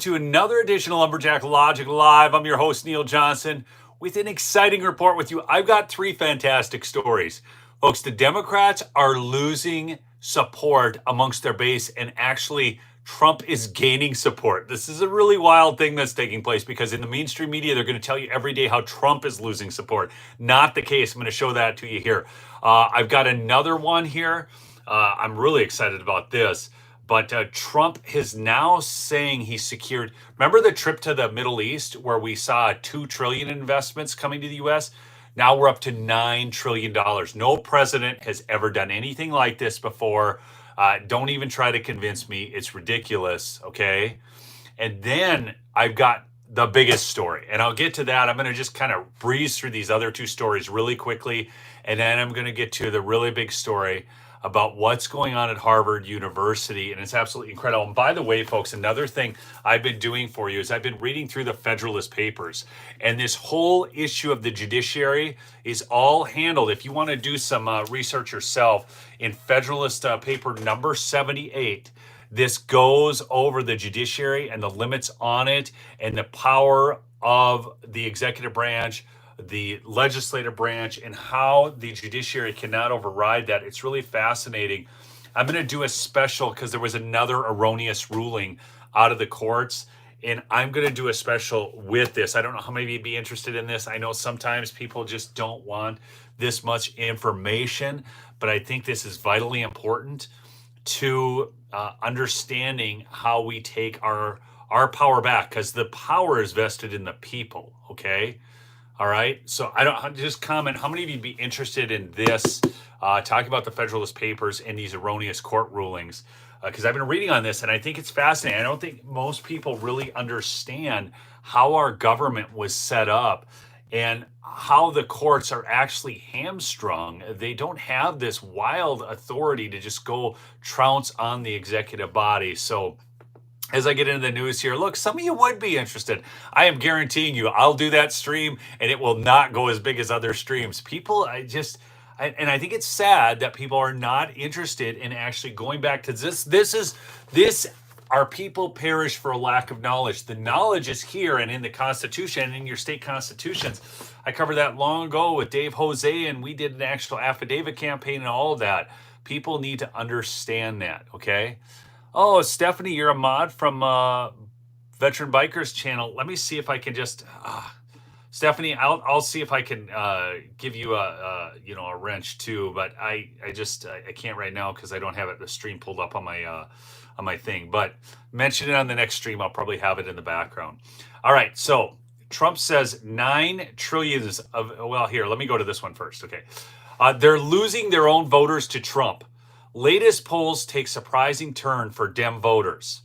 To another edition of Lumberjack Logic Live. I'm your host, Neil Johnson, with an exciting report with you. I've got three fantastic stories. Folks, the Democrats are losing support amongst their base, and actually, Trump is gaining support. This is a really wild thing that's taking place because in the mainstream media, they're going to tell you every day how Trump is losing support. Not the case. I'm going to show that to you here. I've got another one here. I'm really excited about this. But Trump is now saying he secured. Remember the trip to the Middle East where we saw $2 trillion in investments coming to the U.S.? Now we're up to $9 trillion. No president has ever done anything like this before. Don't even try to convince me. It's ridiculous. Okay. And then I've got the biggest story, and I'll get to that. I'm going to just kind of breeze through these other two stories really quickly. And then I'm going to get to the really big story about what's going on at Harvard University, and it's absolutely incredible. And by the way, folks, another thing I've been doing for you is I've been reading through the Federalist Papers, and this whole issue of the judiciary is all handled. If you want to do some research yourself, in Federalist paper number 78, this goes over the judiciary and the limits on it and the power of the executive branch, the legislative branch, and how the judiciary cannot override that. It's really fascinating. I'm going to do a special because there was another erroneous ruling out of the courts, and I'm going to do a special with this. I don't know how many of you'd be interested in this. I know sometimes people just don't want this much information, but I think this is vitally important to understanding how we take our power back, because the power is vested in the people. Okay. All right. So I don't just comment. How many of you'd be interested in this? Talking about the Federalist Papers and these erroneous court rulings, because I've been reading on this and I think it's fascinating. I don't think most people really understand how our government was set up and how the courts are actually hamstrung. They don't have this wild authority to just go trounce on the executive body. So as I get into the news here, look, some of you would be interested. I am guaranteeing you, I'll do that stream and it will not go as big as other streams. People, I think it's sad that people are not interested in actually going back to this. This, our people perish for a lack of knowledge. The knowledge is here and in the Constitution and in your state constitutions. I covered that long ago with Dave Jose, and we did an actual affidavit campaign and all of that. People need to understand that, okay? Oh, Stephanie, you're a mod from Veteran Bikers channel. Let me see if I can just, Stephanie, I'll see if I can give you a wrench too. But I can't right now because I don't have the stream pulled up on my thing. But mention it on the next stream. I'll probably have it in the background. All right. So Trump says 9 trillion of. Well, here, let me go to this one first. Okay, they're losing their own voters to Trump. Latest polls take surprising turn for Dem voters.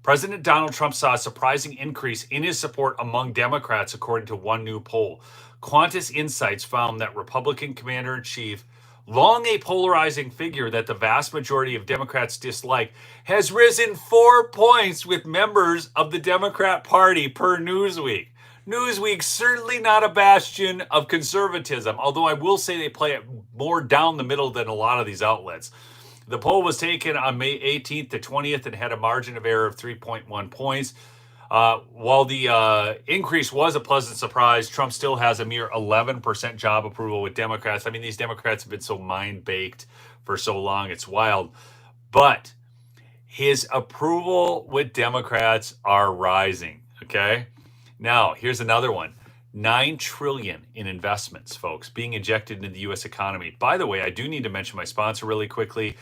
President Donald Trump saw a surprising increase in his support among Democrats, according to one new poll. Quantis Insights found that Republican commander-in-chief, long a polarizing figure that the vast majority of Democrats dislike, has risen 4 points with members of the Democrat Party per Newsweek. Newsweek, certainly not a bastion of conservatism, although I will say they play it more down the middle than a lot of these outlets. The poll was taken on May 18th to 20th and had a margin of error of 3.1 points. While the increase was a pleasant surprise, Trump still has a mere 11% job approval with Democrats. I mean, these Democrats have been so mind-baked for so long, it's wild. But his approval with Democrats are rising, okay? Now, here's another one. 9 trillion in investments, folks, being injected into the U.S. economy. By the way, I do need to mention my sponsor really quickly,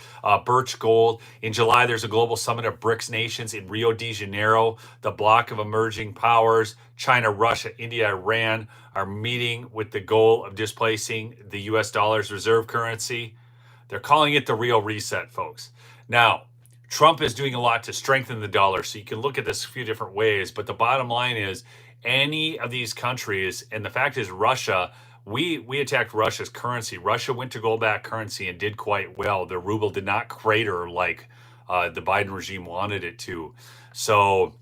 Birch Gold. In July, there's a global summit of BRICS nations in Rio de Janeiro. The bloc of emerging powers, China, Russia, India, Iran, are meeting with the goal of displacing the U.S. dollar's reserve currency. They're calling it the Rio Reset, folks. Now, Trump is doing a lot to strengthen the dollar, so you can look at this a few different ways. But the bottom line is, any of these countries, and the fact is Russia, we attacked Russia's currency. Russia went to gold-backed currency and did quite well. The ruble did not crater like the Biden regime wanted it to. So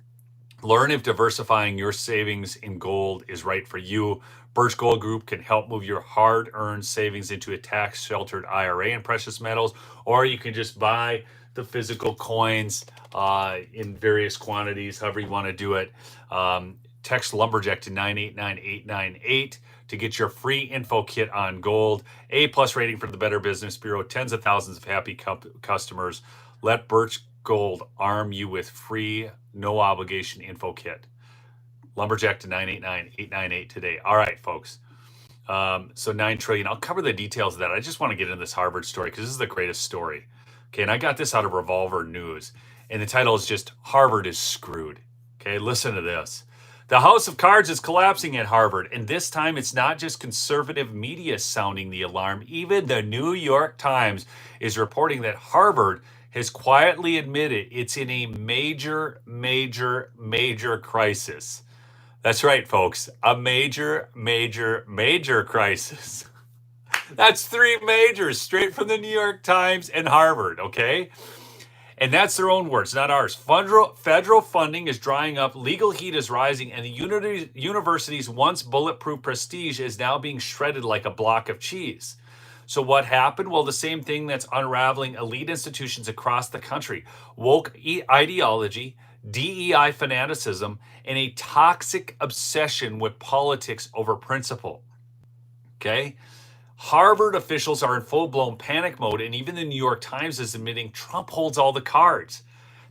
learn if diversifying your savings in gold is right for you. Birch Gold Group can help move your hard-earned savings into a tax-sheltered IRA in precious metals, or you can just buy the physical coins in various quantities, however you want to do it. Text Lumberjack to 989898 to get your free info kit on gold. A+ rating for the Better Business Bureau. Tens of thousands of happy customers. Let Birch Gold arm you with free, no obligation info kit. Lumberjack to 989898 today. All right, folks. So 9 trillion. I'll cover the details of that. I just want to get into this Harvard story because this is the greatest story. Okay, and I got this out of Revolver News, and the title is just Harvard is screwed. Okay, listen to this. The house of cards is collapsing at Harvard, and this time it's not just conservative media sounding the alarm. Even the New York Times is reporting that Harvard has quietly admitted it's in a major, major, major crisis. That's right, folks. A major, major, major crisis. That's 3 majors straight from the New York Times and Harvard, okay? And that's their own words, not ours. Federal funding is drying up, legal heat is rising, and the university's once bulletproof prestige is now being shredded like a block of cheese. So what happened? Well, the same thing that's unraveling elite institutions across the country. Woke ideology, DEI fanaticism, and a toxic obsession with politics over principle. Okay? Harvard officials are in full-blown panic mode, and even the New York Times is admitting Trump holds all the cards.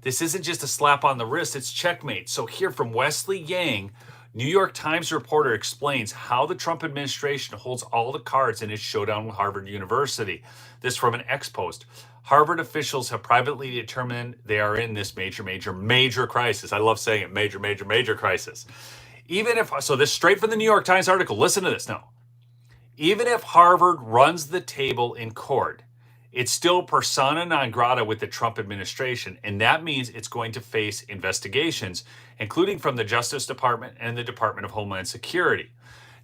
This isn't just a slap on the wrist, it's checkmate. So here from Wesley Yang, New York Times reporter explains how the Trump administration holds all the cards in its showdown with Harvard University. This from an X-Post. Harvard officials have privately determined they are in this major, major, major crisis. I love saying it, major, major, major crisis. Even if, so this straight from the New York Times article, listen to this now. Even if Harvard runs the table in court, it's still persona non grata with the Trump administration, and that means it's going to face investigations, including from the Justice Department and the Department of Homeland Security.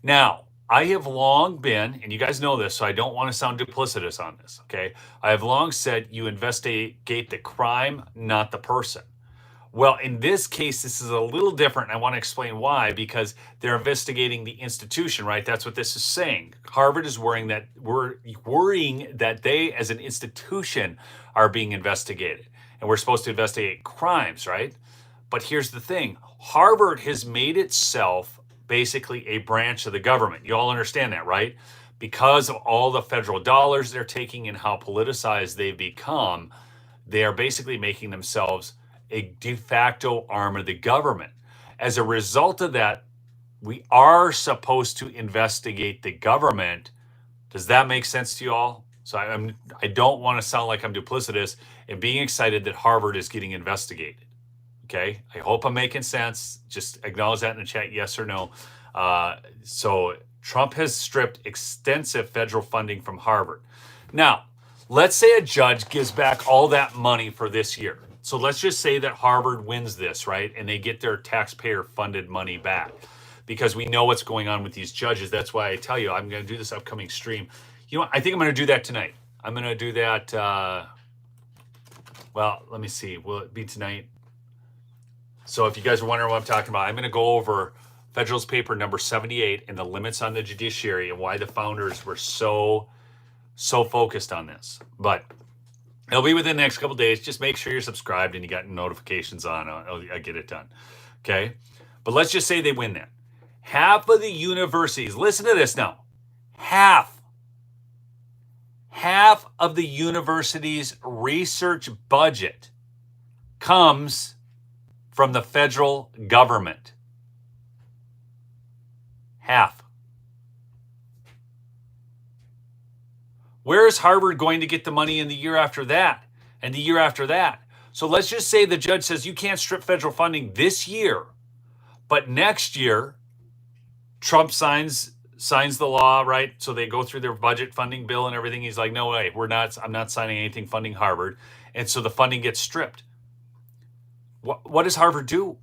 Now, I have long been, and you guys know this, so I don't want to sound duplicitous on this, okay? I have long said you investigate the crime, not the person. Well, in this case, this is a little different. And I want to explain why, because they're investigating the institution, right? That's what this is saying. Harvard is worrying that they, as an institution, are being investigated. And we're supposed to investigate crimes, right? But here's the thing. Harvard has made itself basically a branch of the government. You all understand that, right? Because of all the federal dollars they're taking and how politicized they've become, they are basically making themselves a de facto arm of the government. As a result of that, we are supposed to investigate the government. Does that make sense to you all? So I don't want to sound like I'm duplicitous and being excited that Harvard is getting investigated. Okay, I hope I'm making sense. Just acknowledge that in the chat, yes or no. So Trump has stripped extensive federal funding from Harvard. Now, let's say a judge gives back all that money for this year. So let's just say that Harvard wins this, right? And they get their taxpayer-funded money back because we know what's going on with these judges. That's why I tell you, I'm going to do this upcoming stream. You know what? I think I'm going to do that tonight. I'm going to do that. Well, let me see. Will it be tonight? So if you guys are wondering what I'm talking about, I'm going to go over Federalist Paper number 78 and the limits on the judiciary and why the founders were so focused on this. But it'll be within the next couple of days. Just make sure you're subscribed and you got notifications on. I get it done. Okay? But let's just say they win that. Half of the universities, listen to this now. Half of the university's research budget comes from the federal government. Half. Where is Harvard going to get the money in the year after that and the year after that? So let's just say the judge says you can't strip federal funding this year, but next year Trump signs the law, right? So they go through their budget funding bill and everything. He's like, no way, I'm not signing anything funding Harvard. And so the funding gets stripped. What does Harvard do?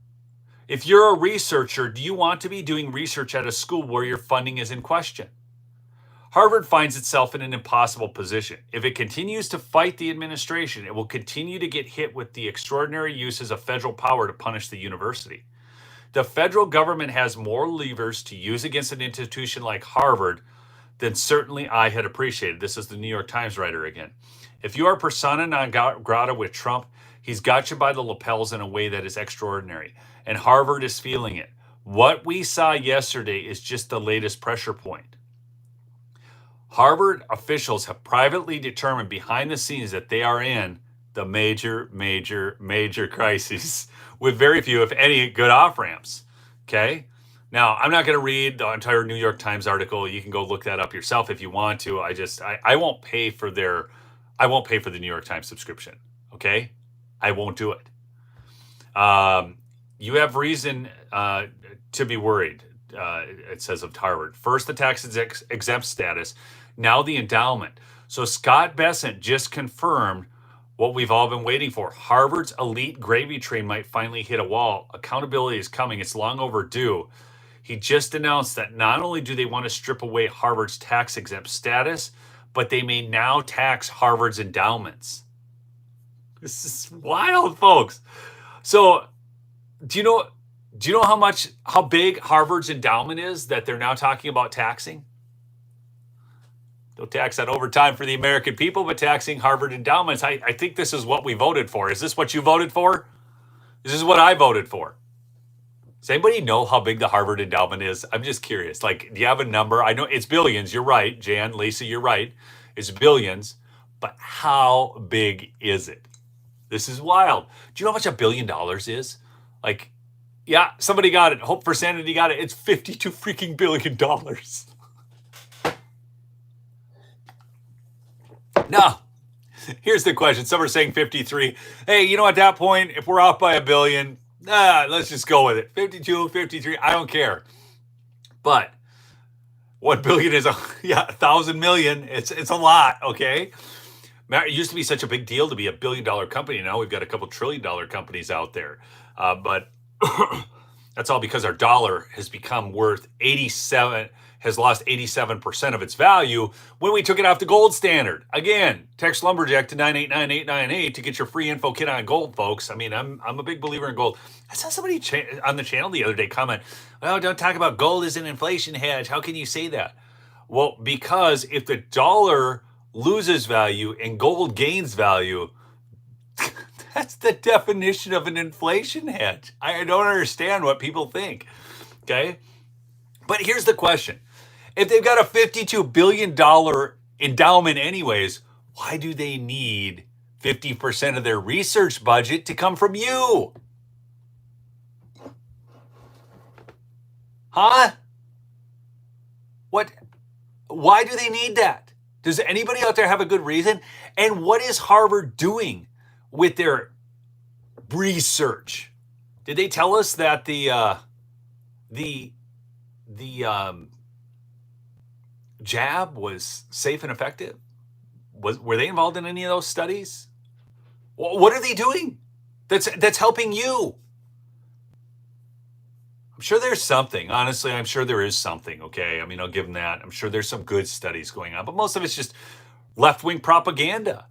If you're a researcher, do you want to be doing research at a school where your funding is in question? Harvard finds itself in an impossible position. If it continues to fight the administration, it will continue to get hit with the extraordinary uses of federal power to punish the university. The federal government has more levers to use against an institution like Harvard than certainly I had appreciated. This is the New York Times writer again. If you are persona non grata with Trump, he's got you by the lapels in a way that is extraordinary. And Harvard is feeling it. What we saw yesterday is just the latest pressure point. Harvard officials have privately determined behind the scenes that they are in the major crises with very few, if any, good off ramps. Okay. Now, I'm not going to read the entire New York Times article. You can go look that up yourself if you want to. I won't pay for the New York Times subscription. Okay. I won't do it. You have reason to be worried, it says of Harvard. First, the tax exempt status, now the endowment. So Scott Bessent just confirmed what we've all been waiting for. Harvard's elite gravy train might finally hit a wall. Accountability is coming. It's long overdue. He just announced that not only do they want to strip away Harvard's tax exempt status, but they may now tax Harvard's endowments. This is wild, folks. So do you know how big Harvard's endowment is that they're now talking about taxing? Don't tax on overtime for the American people, but taxing Harvard endowments. I think this is what we voted for. Is this what you voted for? This is what I voted for. Does anybody know how big the Harvard endowment is? I'm just curious. Like, do you have a number? I know it's billions. You're right, Jan, Lisa, you're right. It's billions. But how big is it? This is wild. Do you know how much $1 billion is? Like, yeah, somebody got it. Hope for Sanity got it. It's $52 freaking billion. Now, here's the question. Some are saying 53. Hey, you know, at that point, if we're off by $1 billion, let's just go with it. 52, 53, I don't care. But $1 billion is 1,000 million. It's a lot, okay? It used to be such a big deal to be $1 billion company. Now we've got a couple $1 trillion companies out there. But that's all because our dollar has become worth has lost 87% of its value when we took it off the gold standard. Again, text Lumberjack to 989-898 to get your free info kit on gold, folks. I mean, I'm a big believer in gold. I saw somebody on the channel the other day comment, well, don't talk about gold as an inflation hedge. How can you say that? Well, because if the dollar loses value and gold gains value, that's the definition of an inflation hedge. I don't understand what people think, okay? But here's the question. If they've got a $52 billion endowment anyways, why do they need 50% of their research budget to come from you? Huh? What? Why do they need that? Does anybody out there have a good reason? And what is Harvard doing with their research? Did they tell us that the jab was safe and effective? Were they involved in any of those studies? What are they doing that's helping you? I'm sure there's something. Honestly, I'm sure there is something, okay? I mean, I'll give them that. I'm sure there's some good studies going on, but most of it's just left-wing propaganda.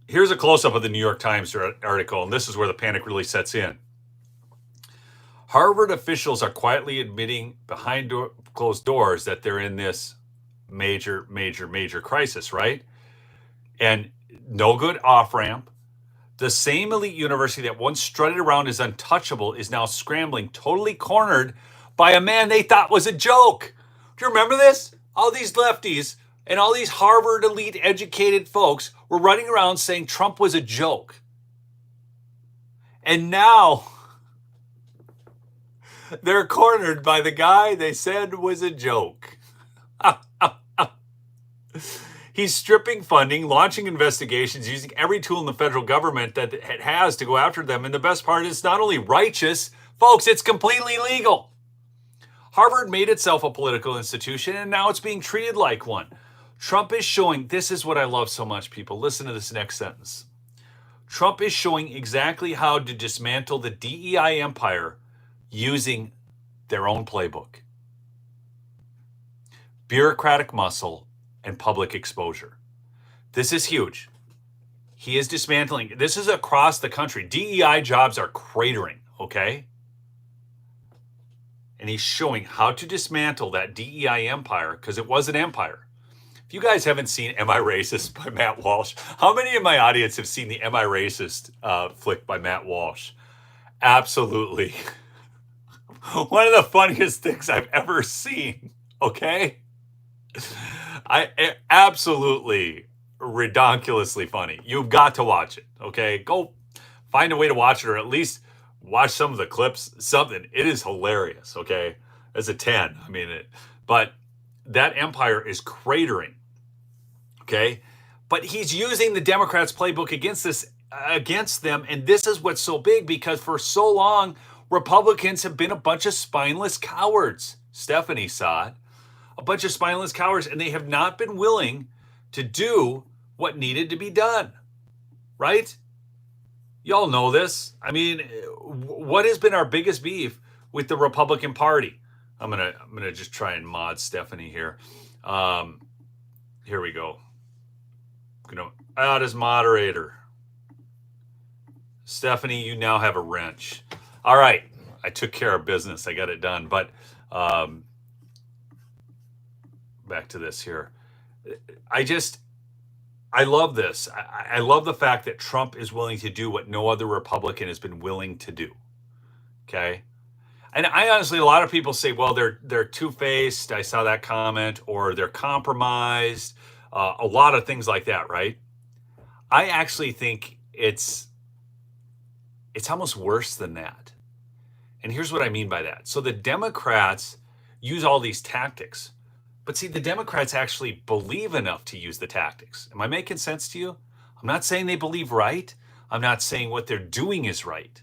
Here's a close-up of the New York Times article, and this is where the panic really sets in. Harvard officials are quietly admitting behind closed doors that they're in this major crisis, right? And no good off-ramp. The same elite university that once strutted around as untouchable is now scrambling, totally cornered by a man they thought was a joke. Do you remember this? All these lefties and all these Harvard elite educated folks were running around saying Trump was a joke. And now they're cornered by the guy they said was a joke. He's stripping funding, launching investigations, using every tool in the federal government that it has to go after them. And the best part is it's not only righteous, folks, it's completely legal. Harvard made itself a political institution, and now it's being treated like one. Trump is showing, this is what I love so much, people. Listen to this next sentence. Trump is showing exactly how to dismantle the DEI empire using their own playbook. Bureaucratic muscle and public exposure. This is huge. He is dismantling. This is across the country. DEI jobs are cratering, okay? And he's showing how to dismantle that DEI empire, because it was an empire. If you guys haven't seen Am I Racist by Matt Walsh, how many in my audience have seen the Am I Racist flick by Matt Walsh? Absolutely. One of the funniest things I've ever seen, okay? Absolutely redonkulously funny. You've got to watch it, okay? Go find a way to watch it, or at least watch some of the clips, something. It is hilarious, okay? As a 10. I mean, but that empire is cratering, okay? But he's using the Democrats' playbook against them, and this is what's so big, because for so long, Republicans have been a bunch of spineless cowards. Stephanie saw it. A bunch of spineless cowards, and they have not been willing to do what needed to be done, right? Y'all know this. I mean, what has been our biggest beef with the Republican Party? I'm gonna just try and mod Stephanie here. Here we go. I'm gonna add as moderator. Stephanie, you now have a wrench. All right, I took care of business. I got it done. But back to this here. I love this. I love the fact that Trump is willing to do what no other Republican has been willing to do. Okay. And I honestly, a lot of people say, well, they're two-faced. I saw that comment, or they're compromised. A lot of things like that, right? I actually think it's almost worse than that. And here's what I mean by that. So the Democrats use all these tactics, but see, the Democrats actually believe enough to use the tactics. Am I making sense to you? I'm not saying they believe right. I'm not saying what they're doing is right.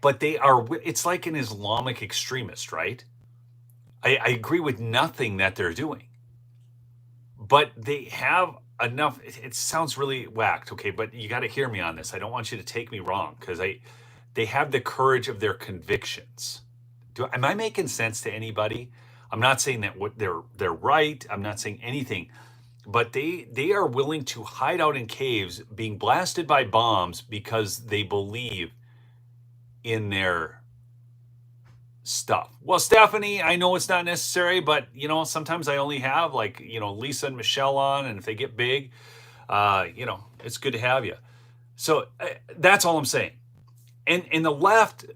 But it's like an Islamic extremist, right? I agree with nothing that they're doing. But they have enough, it sounds really whacked, okay? But you got to hear me on this. I don't want you to take me wrong, because they have the courage of their convictions. Am I making sense to anybody? I'm not saying that what they're right. I'm not saying anything. But they are willing to hide out in caves being blasted by bombs because they believe in their stuff. Well, Stephanie, I know it's not necessary, but sometimes I only have Lisa and Michelle on, and if they get big, it's good to have you. So that's all I'm saying. And the left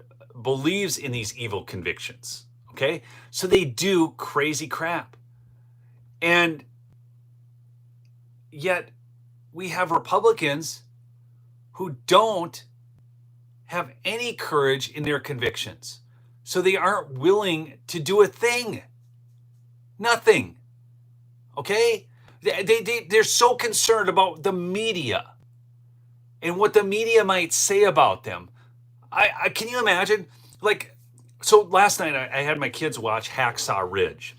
believes in these evil convictions. Okay, so they do crazy crap, and yet we have Republicans who don't have any courage in their convictions. So they aren't willing to do a thing. Nothing. Okay? They're so concerned about the media and what the media might say about them. I can you imagine? So last night I had my kids watch Hacksaw Ridge.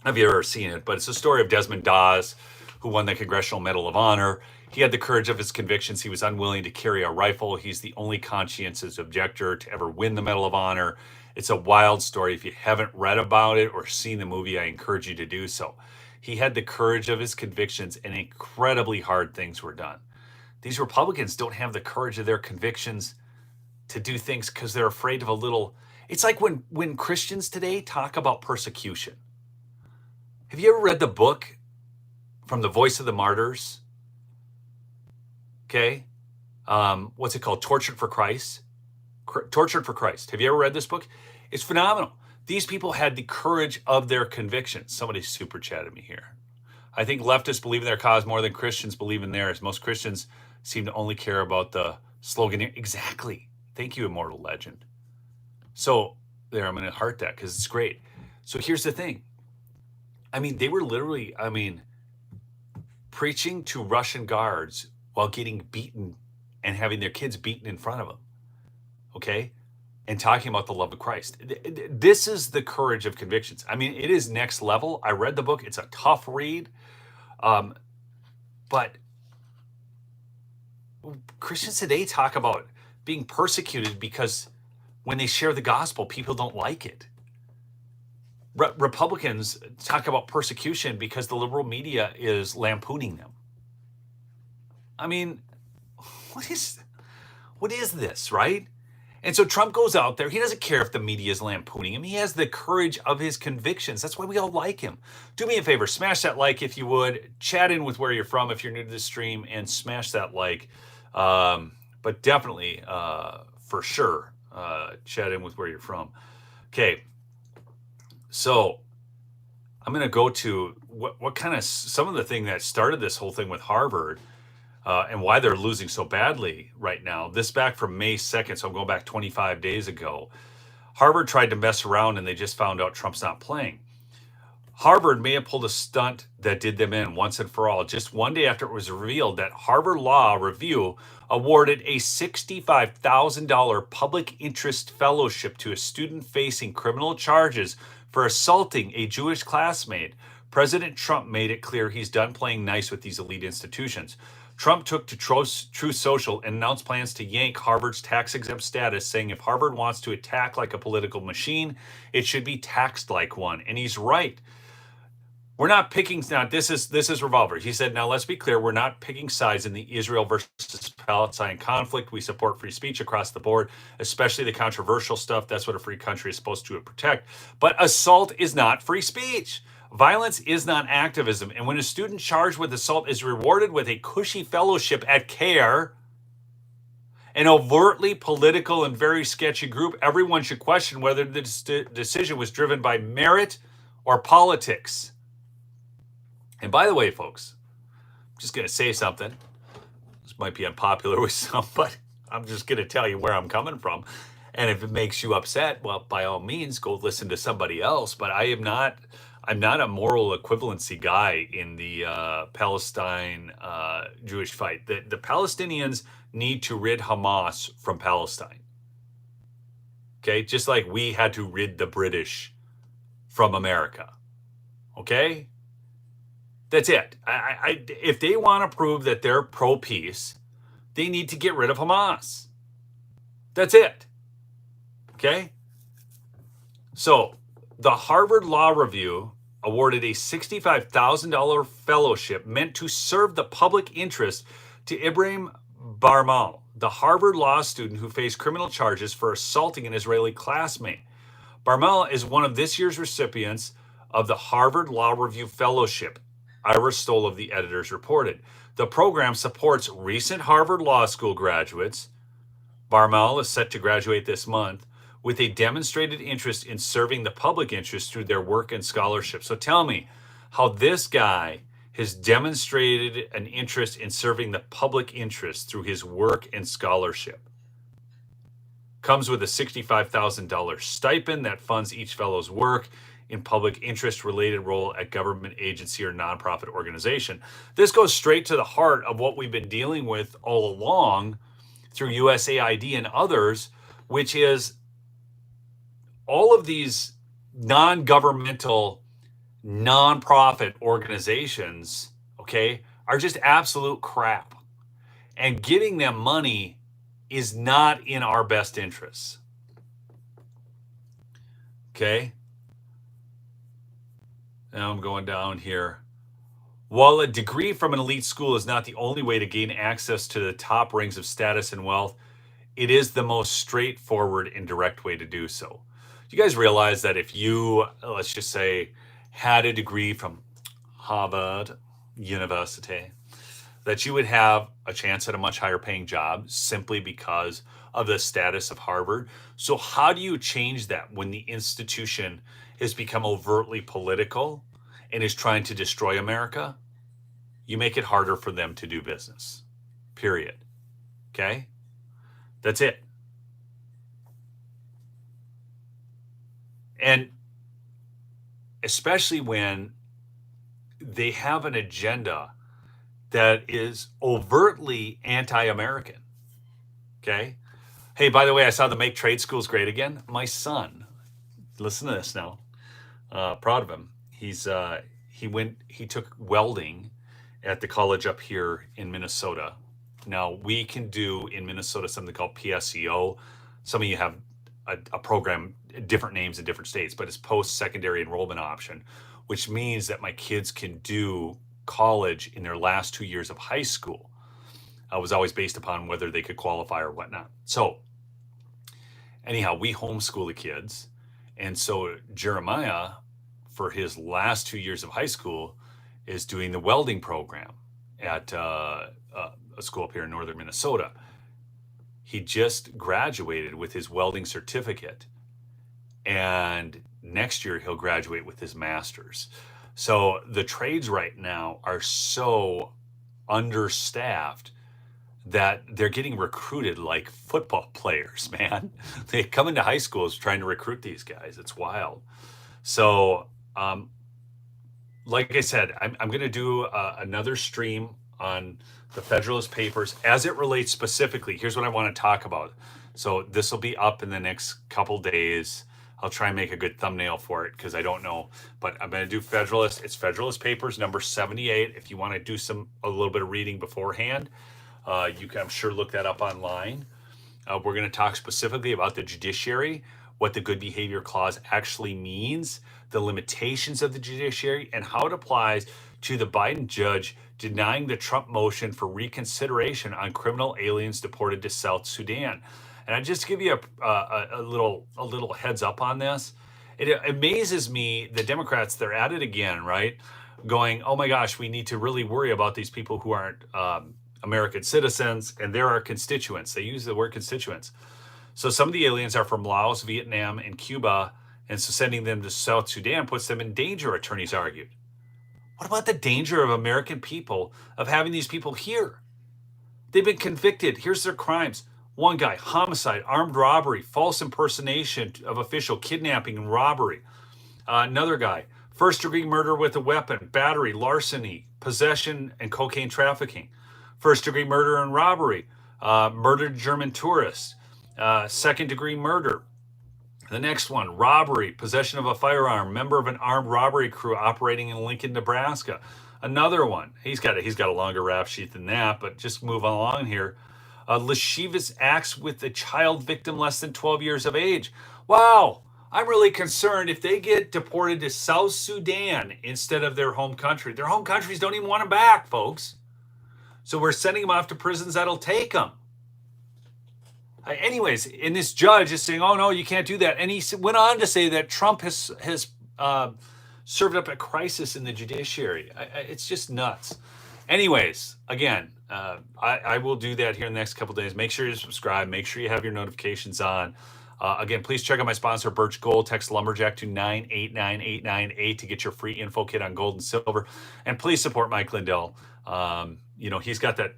Have you ever seen it? But it's a story of Desmond Dawes, who won the Congressional Medal of Honor. He had the courage of his convictions. He was unwilling to carry a rifle. He's the only conscientious objector to ever win the Medal of Honor. It's a wild story. If you haven't read about it or seen the movie, I encourage you to do so. He had the courage of his convictions, and incredibly hard things were done. These Republicans don't have the courage of their convictions to do things because they're afraid of a little. It's like when Christians today talk about persecution. Have you ever read the book From the Voice of the Martyrs? Okay. What's it called? Tortured for Christ. Tortured for Christ. Have you ever read this book? It's phenomenal. These people had the courage of their convictions. Somebody super chatted me here. I think leftists believe in their cause more than Christians believe in theirs. Most Christians seem to only care about the slogan. Exactly. Thank you, Immortal Legend. So there, I'm going to heart that because it's great. So here's the thing. They were literally, preaching to Russian guards while getting beaten and having their kids beaten in front of them. Okay? And talking about the love of Christ. This is the courage of convictions. It is next level. I read the book. It's a tough read. But Christians today talk about being persecuted because when they share the gospel, people don't like it. Republicans talk about persecution because the liberal media is lampooning them. What is this, right? And so Trump goes out there. He doesn't care if the media is lampooning him. He has the courage of his convictions. That's why we all like him. Do me a favor, smash that like if you would. Chat in with where you're from if you're new to the stream, and smash that like. But definitely, for sure, chat in with where you're from. Okay, so I'm going to go to what kind of some of the thing that started this whole thing with Harvard. And why they're losing so badly right now. This back from May 2nd, so I'm going back 25 days ago. Harvard tried to mess around and they just found out Trump's not playing. Harvard may have pulled a stunt that did them in once and for all. Just one day after it was revealed that Harvard Law Review awarded a $65,000 public interest fellowship to a student facing criminal charges for assaulting a Jewish classmate, President Trump made it clear he's done playing nice with these elite institutions. Trump took to Truth Social and announced plans to yank Harvard's tax-exempt status, saying if Harvard wants to attack like a political machine, it should be taxed like one. And he's right. We're not picking, now this is Revolver. He said, now let's be clear, we're not picking sides in the Israel versus Palestine conflict. We support free speech across the board, especially the controversial stuff. That's what a free country is supposed to protect. But assault is not free speech. Violence is not activism. And when a student charged with assault is rewarded with a cushy fellowship at CARE, an overtly political and very sketchy group, everyone should question whether the decision was driven by merit or politics. And by the way, folks, I'm just going to say something. This might be unpopular with some, but I'm just going to tell you where I'm coming from. And if it makes you upset, well, by all means, go listen to somebody else. But I'm not a moral equivalency guy in the Palestine Jewish fight. The Palestinians need to rid Hamas from Palestine. Okay, just like we had to rid the British from America. Okay, that's it. If they want to prove that they're pro-peace, they need to get rid of Hamas. That's it. Okay, so the Harvard Law Review awarded a $65,000 fellowship meant to serve the public interest to Ibrahim Barmal, the Harvard law student who faced criminal charges for assaulting an Israeli classmate. Barmal is one of this year's recipients of the Harvard Law Review Fellowship, Ira Stoll of the Editors reported. The program supports recent Harvard Law School graduates. Barmal is set to graduate this month with a demonstrated interest in serving the public interest through their work and scholarship. So tell me how this guy has demonstrated an interest in serving the public interest through his work and scholarship. Comes with a $65,000 stipend that funds each fellow's work in public interest related role at government agency or nonprofit organization. This goes straight to the heart of what we've been dealing with all along through USAID and others, which is all of these non-governmental, nonprofit organizations, okay, are just absolute crap. And giving them money is not in our best interests. Okay? Now I'm going down here. While a degree from an elite school is not the only way to gain access to the top rings of status and wealth, it is the most straightforward and direct way to do so. Do you guys realize that if you, let's just say, had a degree from Harvard University, that you would have a chance at a much higher paying job simply because of the status of Harvard? So how do you change that when the institution has become overtly political and is trying to destroy America? You make it harder for them to do business, period. Okay? That's it. And especially when they have an agenda that is overtly anti-American. Okay? Hey, by the way, I saw the Make Trade Schools Great Again. My son, listen to this now. Proud of him. He took welding at the college up here in Minnesota. Now, we can do in Minnesota something called PSEO. Some of you have a program, different names in different states, but it's post-secondary enrollment option, which means that my kids can do college in their last 2 years of high school. It was always based upon whether they could qualify or whatnot. So Anyhow, we homeschool the kids. And so Jeremiah, for his last 2 years of high school, is doing the welding program at a school up here in northern Minnesota. He just graduated with his welding certificate, and next year he'll graduate with his master's. So the trades right now are so understaffed that they're getting recruited like football players, man. They come into high schools trying to recruit these guys. It's wild. So, like I said, I'm going to do another stream on the Federalist Papers as it relates specifically. Here's what I want to talk about. So this will be up in the next couple days. I'll try and make a good thumbnail for it because I don't know, but I'm going to do Federalist. It's Federalist Papers number 78. If you want to do a little bit of reading beforehand, you can, I'm sure, look that up online. We're going to talk specifically about the judiciary, what the good behavior clause actually means, the limitations of the judiciary, and how it applies to the Biden judge denying the Trump motion for reconsideration on criminal aliens deported to South Sudan. And I just give you a little heads up on this. It amazes me, the Democrats, they're at it again, right? Going, oh my gosh, we need to really worry about these people who aren't American citizens, and they're our constituents. They use the word constituents. So some of the aliens are from Laos, Vietnam, and Cuba, and so sending them to South Sudan puts them in danger, attorneys argued. What about the danger of American people of having these people here? They've been convicted. Here's their crimes. One guy, homicide, armed robbery, false impersonation of official, kidnapping, and robbery. Another guy, first-degree murder with a weapon, battery, larceny, possession, and cocaine trafficking. First-degree murder and robbery, murdered German tourists, second-degree murder. The next one, robbery, possession of a firearm, member of an armed robbery crew operating in Lincoln, Nebraska. Another one, he's got a longer rap sheet than that, but just move along here. Lascivous acts with a child victim less than 12 years of age. Wow, I'm really concerned if they get deported to South Sudan instead of their home country. Their home countries don't even want them back, folks. So we're sending them off to prisons that'll take them. Anyways, and this judge is saying, oh, no, you can't do that. And he went on to say that Trump has served up a crisis in the judiciary. It's just nuts. Anyways, again, I will do that here in the next couple of days. Make sure you subscribe. Make sure you have your notifications on. Again, please check out my sponsor, Birch Gold. Text Lumberjack to 989898 to get your free info kit on gold and silver. And please support Mike Lindell. He's got that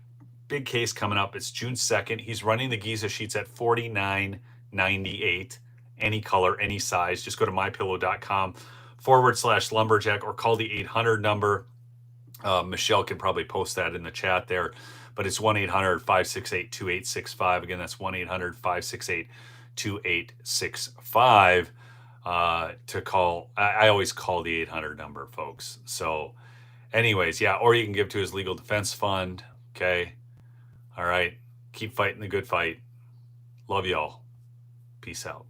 big case coming up. It's June 2nd. He's running the Giza sheets at $49.98. Any color, any size. Just go to mypillow.com/lumberjack or call the 800 number. Michelle can probably post that in the chat there. But it's 1-800-568-2865. Again, that's 1-800-568-2865 to call. I always call the 800 number, folks. So anyways, yeah, or you can give to his legal defense fund. Okay. All right. Keep fighting the good fight. Love y'all. Peace out.